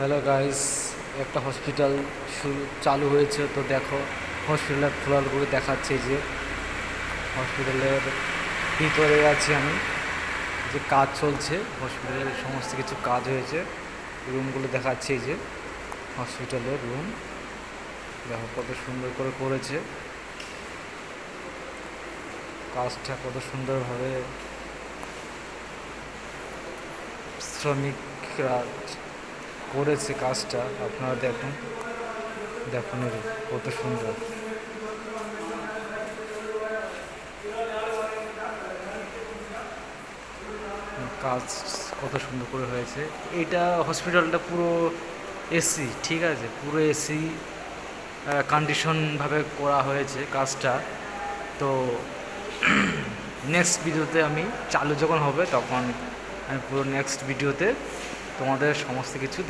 Hello guys, একটা hospital চালু হয়েছে। তো দেখো হসপিটালের ফ্লোরগুলো দেখাচ্ছে যে হসপিটালের ভিতরে আছি আমি, যে কাজ চলছে হসপিটালের সমস্ত কিছু কাজ হয়েছে। রুমগুলো দেখাচ্ছে যে হসপিটালের রুম দেখো কত সুন্দর করে করেছে কাজটা, কত সুন্দরভাবে শ্রমিকরা করেছে কাজটা। আপনারা দেখুন দেখুন কত সুন্দর কাজ, কত সুন্দর করে হয়েছে। এটা হসপিটালটা পুরো এসি, ঠিক আছে, পুরো এসি কন্ডিশনভাবে করা হয়েছে কাজটা। তো নেক্সট ভিডিওতে আমি চালু যখন হবে তখন আমি পুরো নেক্সট ভিডিওতে তোমাদের সমস্ত কিছু